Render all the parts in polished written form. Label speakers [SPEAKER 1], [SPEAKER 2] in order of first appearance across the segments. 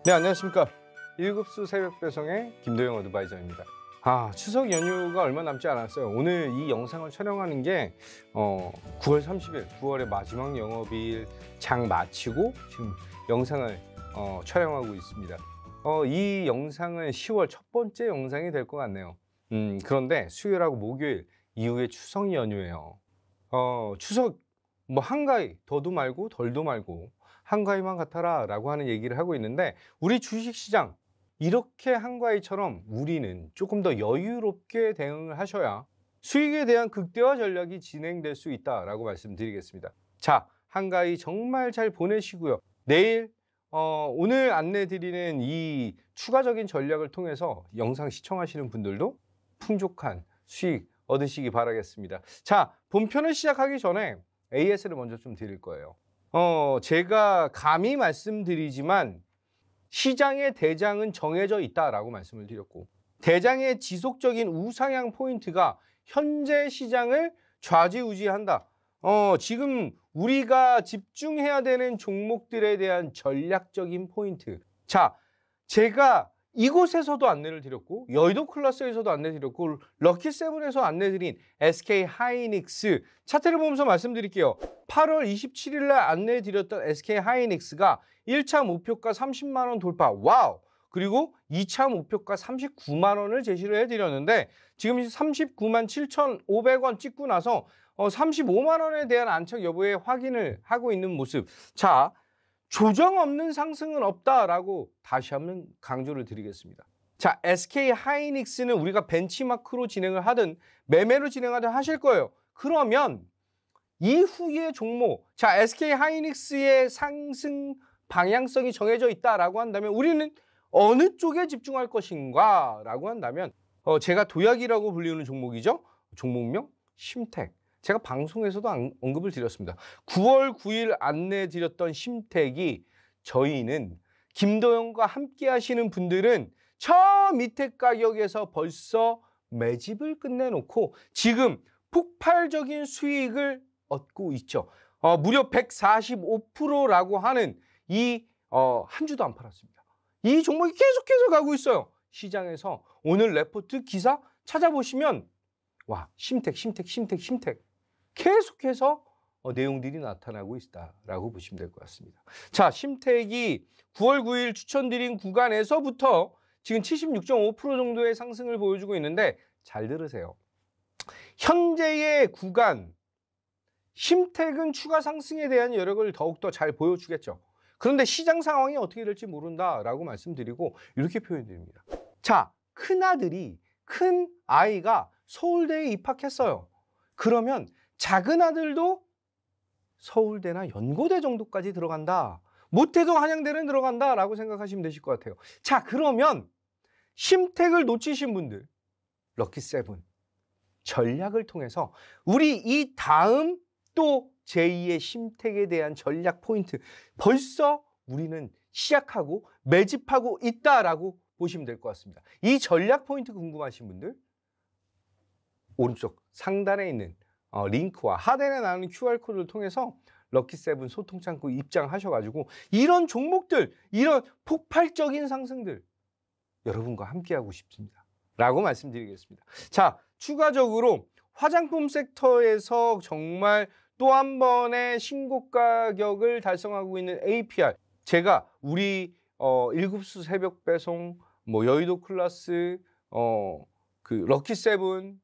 [SPEAKER 1] 네, 안녕하십니까. 일급수 새벽 배송의 김도영 어드바이저입니다. 추석 연휴가 얼마 남지 않았어요. 오늘 이 영상을 촬영하는 게 9월 30일, 9월의 마지막 영업일 장 마치고 지금 영상을 촬영하고 있습니다. 이 영상은 10월 첫 번째 영상이 될 것 같네요. 그런데 수요일하고 목요일 이후에 추석 연휴예요. 추석 뭐 한가위 더도 말고 덜도 말고 한가위만 같아라 라고 하는 얘기를 하고 있는데, 우리 주식시장 이렇게 한가위처럼 우리는 조금 더 여유롭게 대응을 하셔야 수익에 대한 극대화 전략이 진행될 수 있다라고 말씀드리겠습니다. 자, 한가위 정말 잘 보내시고요. 내일 오늘 안내드리는 이 추가적인 전략을 통해서 영상 시청하시는 분들도 풍족한 수익 얻으시기 바라겠습니다. 자, 본편을 시작하기 전에 AS를 먼저 좀 드릴 거예요. 제가 감히 말씀드리지만 시장의 대장은 정해져 있다라고 말씀을 드렸고, 대장의 지속적인 우상향 포인트가 현재 시장을 좌지우지한다. 지금 우리가 집중해야 되는 종목들에 대한 전략적인 포인트. 자, 제가 이곳에서도 안내를 드렸고, 여의도 클래스에서도 안내드렸고, 럭키세븐에서 안내드린 SK 하이닉스 차트를 보면서 말씀드릴게요. 8월 27일 날 안내드렸던 SK 하이닉스가 1차 목표가 30만 원 돌파, 와우! 그리고 2차 목표가 39만 원을 제시를 해드렸는데, 지금 39만 7,500원 찍고 나서 35만 원에 대한 안착 여부에 확인을 하고 있는 모습. 자, 조정 없는 상승은 없다라고 다시 한번 강조를 드리겠습니다. 자, SK 하이닉스는 우리가 벤치마크로 진행을 하든 매매로 진행하든 하실 거예요. 그러면 이후의 종목, 자, SK 하이닉스의 상승 방향성이 정해져 있다라고 한다면 우리는 어느 쪽에 집중할 것인가 라고 한다면 제가 도약이라고 불리는 종목이죠. 종목명 심택. 제가 방송에서도 언급을 드렸습니다. 9월 9일 안내드렸던 심택이, 저희는 김도영과 함께 하시는 분들은 저 밑에 가격에서 벌써 매집을 끝내놓고 지금 폭발적인 수익을 얻고 있죠. 무려 145%라고 하는 이 한 주도 안 팔았습니다. 이 종목이 계속해서 가고 있어요. 시장에서 오늘 레포트 기사 찾아보시면 와, 심택 계속해서 내용들이 나타나고 있다라고 보시면 될 것 같습니다. 자, 심택이 9월 9일 추천드린 구간에서부터 지금 76.5% 정도의 상승을 보여주고 있는데, 잘 들으세요. 현재의 구간, 심택은 추가 상승에 대한 여력을 더욱더 잘 보여주겠죠. 그런데 시장 상황이 어떻게 될지 모른다라고 말씀드리고 이렇게 표현드립니다. 자, 큰 아이가 서울대에 입학했어요. 그러면 작은 아들도 서울대나 연고대 정도까지 들어간다. 못해도 한양대는 들어간다라고 생각하시면 되실 것 같아요. 자, 그러면 심택을 놓치신 분들, 럭키세븐 전략을 통해서 우리 이 다음 또 제2의 심택에 대한 전략 포인트, 벌써 우리는 시작하고 매집하고 있다라고 보시면 될 것 같습니다. 이 전략 포인트 궁금하신 분들, 오른쪽 상단에 있는 링크와 하단에 나오는 QR코드를 통해서 럭키세븐 소통창구 입장하셔가지고 이런 종목들, 이런 폭발적인 상승들 여러분과 함께하고 싶습니다 라고 말씀드리겠습니다. 자, 추가적으로 화장품 섹터에서 정말 또 한 번의 신고 가격을 달성하고 있는 APR, 제가 우리 일급수 새벽 배송, 뭐 여의도 클래스, 그 럭키세븐,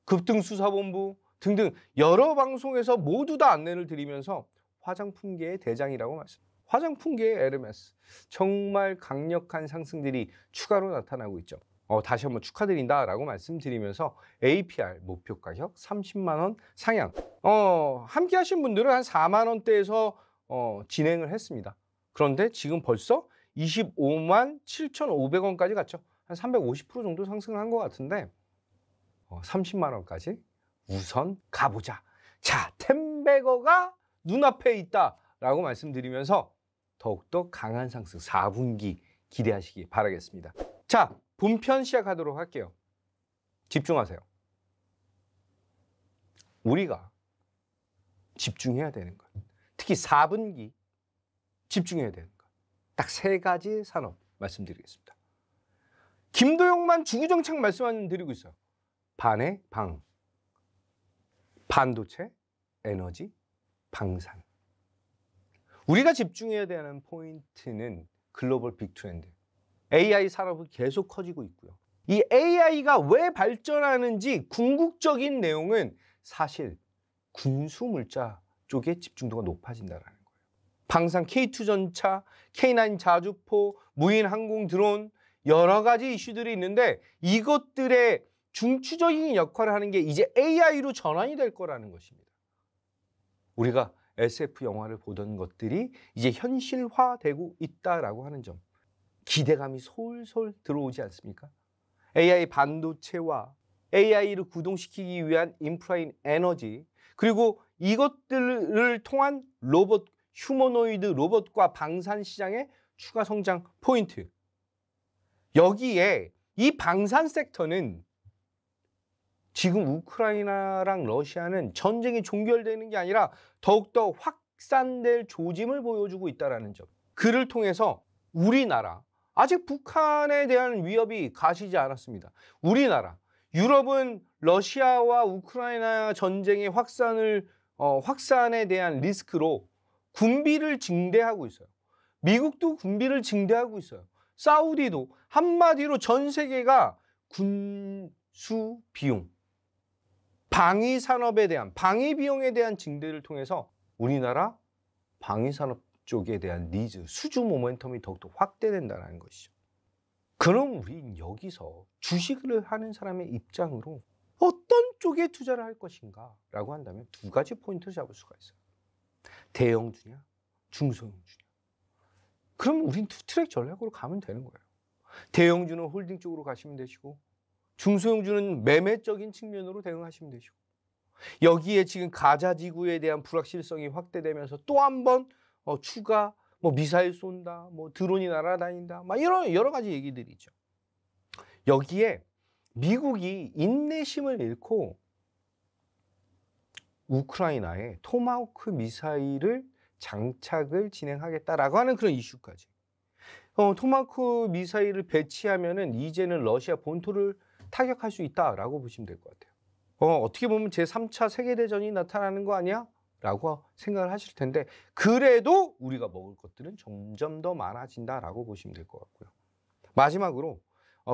[SPEAKER 1] 급등수사본부 등등 여러 방송에서 모두 다 안내를 드리면서 화장품계의 대장이라고 말씀드립니다. 화장품계의 에르메스, 정말 강력한 상승들이 추가로 나타나고 있죠. 다시 한번 축하드린다라고 말씀드리면서 APR 목표 가격 30만 원 상향. 함께 하신 분들은 한 4만 원대에서 진행을 했습니다. 그런데 지금 벌써 25만 7,500원까지 갔죠. 한 350% 정도 상승을 한 것 같은데 30만 원까지 우선 가보자. 자, 텐베거가 눈앞에 있다라고 말씀드리면서 더욱더 강한 상승 4분기 기대하시기 바라겠습니다. 자, 본편 시작하도록 할게요. 집중하세요. 우리가 집중해야 되는 것, 특히 4분기 집중해야 되는 것, 딱 세 가지 산업 말씀드리겠습니다. 김도영만 주구장창 말씀드리고 있어요. 반의 방, 반도체, 에너지, 방산. 우리가 집중해야 되는 포인트는 글로벌 빅트렌드. AI 산업은 계속 커지고 있고요. 이 AI가 왜 발전하는지 궁극적인 내용은 사실 군수물자 쪽에 집중도가 높아진다는 거예요. 방산 K2 전차, K9 자주포, 무인 항공 드론 여러 가지 이슈들이 있는데 이것들의 중추적인 역할을 하는 게 이제 AI로 전환이 될 거라는 것입니다. 우리가 SF 영화를 보던 것들이 이제 현실화되고 있다라고 하는 점. 기대감이 솔솔 들어오지 않습니까? AI 반도체와 AI를 구동시키기 위한 인프라인 에너지, 그리고 이것들을 통한 로봇, 휴머노이드 로봇과 방산 시장의 추가 성장 포인트. 여기에 이 방산 섹터는 지금 우크라이나랑 러시아는 전쟁이 종결되는 게 아니라 더욱더 확산될 조짐을 보여주고 있다는 점. 그를 통해서 우리나라, 아직 북한에 대한 위협이 가시지 않았습니다. 우리나라, 유럽은 러시아와 우크라이나 전쟁의 확산에 대한 리스크로 군비를 증대하고 있어요. 미국도 군비를 증대하고 있어요. 사우디도 한마디로 전 세계가 군수 비용, 방위 산업에 대한 방위 비용에 대한 증대를 통해서 우리나라 방위 산업 쪽에 대한 니즈, 수주 모멘텀이 더욱더 확대된다는 것이죠. 그럼 우린 여기서 주식을 하는 사람의 입장으로 어떤 쪽에 투자를 할 것인가 라고 한다면 두 가지 포인트를 잡을 수가 있어요. 대형주냐, 중소형주냐. 그럼 우린 투트랙 전략으로 가면 되는 거예요. 대형주는 홀딩 쪽으로 가시면 되시고 중소형주는 매매적인 측면으로 대응하시면 되시고 여기에 지금 가자 지구에 대한 불확실성이 확대되면서 또 한 번 추가 미사일 쏜다, 드론이 날아다닌다, 이런 여러 가지 얘기들이 있죠. 여기에 미국이 인내심을 잃고 우크라이나에 토마호크 미사일을 장착을 진행하겠다라고 하는 그런 이슈까지. 토마호크 미사일을 배치하면은 이제는 러시아 본토를 타격할 수 있다라고 보시면 될 것 같아요. 어떻게 보면 제3차 세계대전이 나타나는 거 아니야? 라고 생각을 하실 텐데 그래도 우리가 먹을 것들은 점점 더 많아진다라고 보시면 될 것 같고요. 마지막으로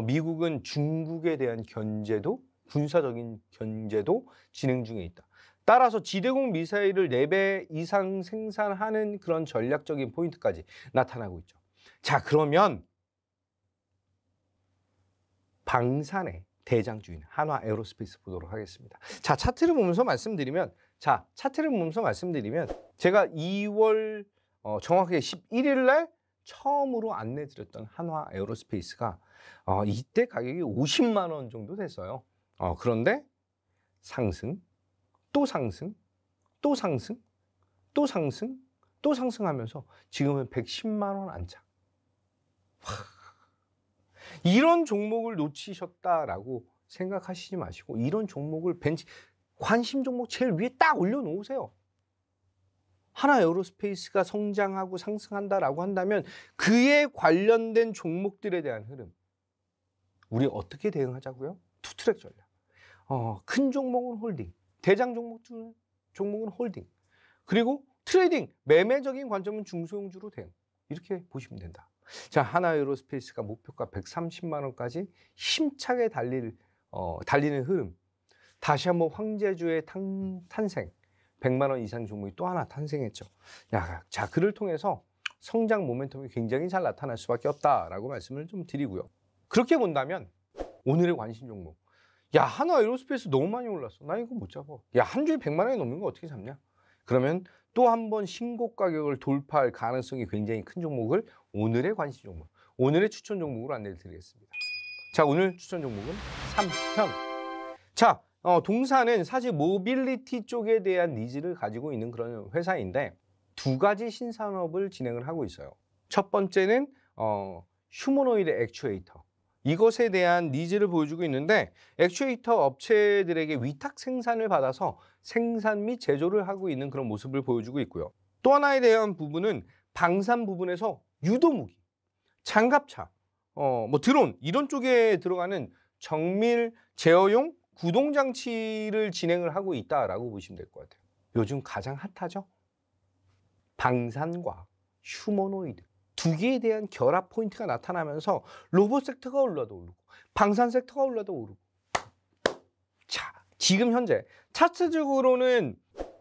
[SPEAKER 1] 미국은 중국에 대한 견제도, 군사적인 견제도 진행 중에 있다. 따라서 지대공 미사일을 4배 이상 생산하는 그런 전략적인 포인트까지 나타나고 있죠. 자, 그러면 방산의 대장주인 한화 에어로스페이스 보도록 하겠습니다. 자, 차트를 보면서 말씀드리면 제가 2월 정확하게 11일 날 처음으로 안내드렸던 한화 에어로스페이스가 이때 가격이 50만 원 정도 됐어요. 그런데 상승, 또 상승, 또 상승, 또 상승, 또 상승하면서 지금은 110만 원 안착. 이런 종목을 놓치셨다라고 생각하시지 마시고 이런 종목을 관심 종목 제일 위에 딱 올려놓으세요. 하나 에어로스페이스가 성장하고 상승한다라고 한다면 그에 관련된 종목들에 대한 흐름. 우리 어떻게 대응하자고요? 투트랙 전략. 큰 종목은 홀딩, 대장 종목은 홀딩. 그리고 트레이딩, 매매적인 관점은 중소형주로 대응. 이렇게 보시면 된다. 자, 하나 에어로스페이스가 목표가 130만 원까지 힘차게 달리는 흐름. 다시 한번 황제주의 탄생. 100만 원 이상 종목이 또 하나 탄생했죠. 자, 그를 통해서 성장 모멘텀이 굉장히 잘 나타날 수밖에 없다라고 말씀을 좀 드리고요. 그렇게 본다면 오늘의 관심 종목. 하나 에어로스페이스 너무 많이 올랐어. 나 이거 못 잡아. 한 주에 100만 원이 넘는 거 어떻게 잡냐? 그러면 또 한 번 신고 가격을 돌파할 가능성이 굉장히 큰 종목을 오늘의 관심 종목, 오늘의 추천 종목으로 안내를 드리겠습니다. 자, 오늘 추천 종목은 삼현. 자, 동사는 사실 모빌리티 쪽에 대한 니즈를 가지고 있는 그런 회사인데 두 가지 신산업을 진행을 하고 있어요. 첫 번째는 휴머노이드 액추에이터. 이것에 대한 니즈를 보여주고 있는데 액추에이터 업체들에게 위탁 생산을 받아서 생산 및 제조를 하고 있는 그런 모습을 보여주고 있고요. 또 하나에 대한 부분은 방산 부분에서 유도무기, 장갑차, 뭐 드론 이런 쪽에 들어가는 정밀 제어용 구동장치를 진행을 하고 있다라고 보시면 될 것 같아요. 요즘 가장 핫하죠? 방산과 휴머노이드 두 개에 대한 결합 포인트가 나타나면서 로봇 섹터가 올라도 오르고 방산 섹터가 올라도 오르고. 자, 지금 현재 차트적으로는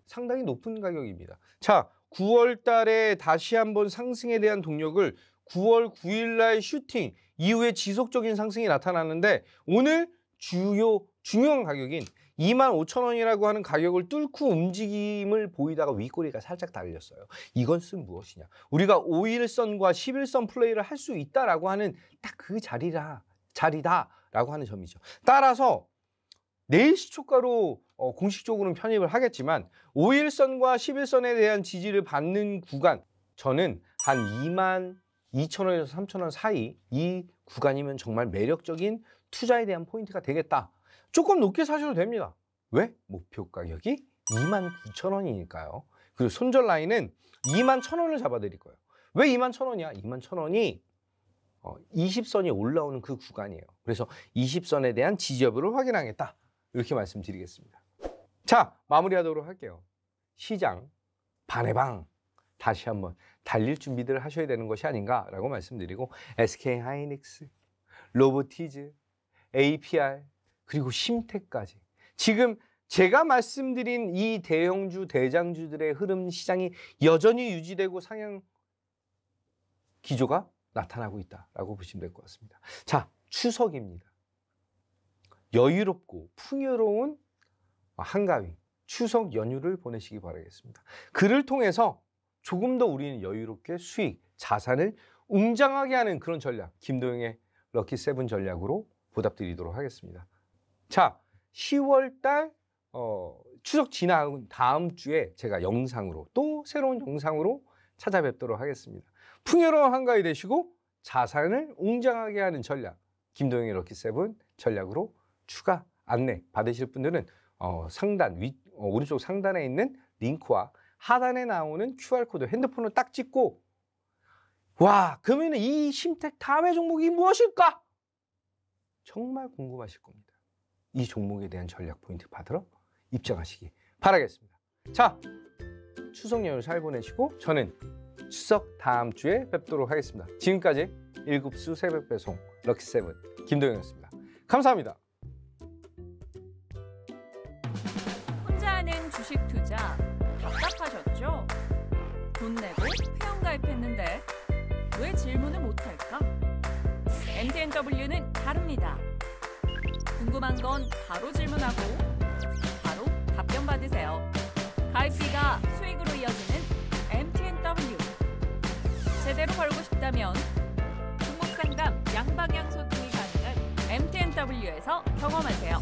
[SPEAKER 1] 상당히 높은 가격입니다. 자, 9월 달에 다시 한번 상승에 대한 동력을 9월 9일 날 슈팅 이후에 지속적인 상승이 나타나는데 오늘 중요한 가격인 25,000원이라고 하는 가격을 뚫고 움직임을 보이다가 윗꼬리가 살짝 달렸어요. 이것은 무엇이냐? 우리가 5일선과 11선 플레이를 할 수 있다라고 하는 딱 그 자리다라고 하는 점이죠. 따라서 내일 시초가로 공식적으로는 편입을 하겠지만 5일선과 11선에 대한 지지를 받는 구간, 저는 한 22,000원에서 3,000원 사이 이 구간이면 정말 매력적인 투자에 대한 포인트가 되겠다. 조금 높게 사셔도 됩니다. 왜? 목표 가격이 29,000원이니까요. 그리고 손절 라인은 21,000원을 잡아드릴 거예요. 왜 21,000원이야? 21,000원이 20선이 올라오는 그 구간이에요. 그래서 20선에 대한 지지 여부를 확인하겠다. 이렇게 말씀드리겠습니다. 자, 마무리하도록 할게요. 시장 반의 방 다시 한번 달릴 준비들을 하셔야 되는 것이 아닌가라고 말씀드리고 SK하이닉스, 로보티즈, APR 그리고 심텍까지 지금 제가 말씀드린 이 대형주, 대장주들의 흐름 시장이 여전히 유지되고 상향 기조가 나타나고 있다라고 보시면 될 것 같습니다. 자, 추석입니다. 여유롭고 풍요로운 한가위, 추석 연휴를 보내시기 바라겠습니다. 그를 통해서 조금 더 우리는 여유롭게 수익, 자산을 웅장하게 하는 그런 전략, 김도영의 럭키7 전략으로 보답드리도록 하겠습니다. 자, 10월 달 추석 지나온 다음 주에 제가 영상으로 또 새로운 영상으로 찾아뵙도록 하겠습니다. 풍요로운 한가위 되시고 자산을 웅장하게 하는 전략, 김도영의 럭키7 전략으로 추가 안내 받으실 분들은 상단 오른쪽 상단에 있는 링크와 하단에 나오는 QR코드 핸드폰을 딱 찍고 와, 그러면 이 심텍 다음의 종목이 무엇일까? 정말 궁금하실 겁니다. 이 종목에 대한 전략 포인트 받으러 입장하시기 바라겠습니다. 자, 추석 연휴 잘 보내시고 저는 추석 다음 주에 뵙도록 하겠습니다. 지금까지 1급수 새벽 배송 럭키7 김도영이었습니다. 감사합니다.
[SPEAKER 2] 혼자 하는 주식 투자 답답하셨죠? 돈 내고 회원가입했는데 왜 질문을 못할까? MTNW는 다릅니다. 궁금한 건 바로 질문하고 바로 답변 받으세요. 가입비가 수익으로 이어지는 MTNW. 제대로 벌고 싶다면 종목 상담 양방향 소통이 가능한 MTNW에서 경험하세요.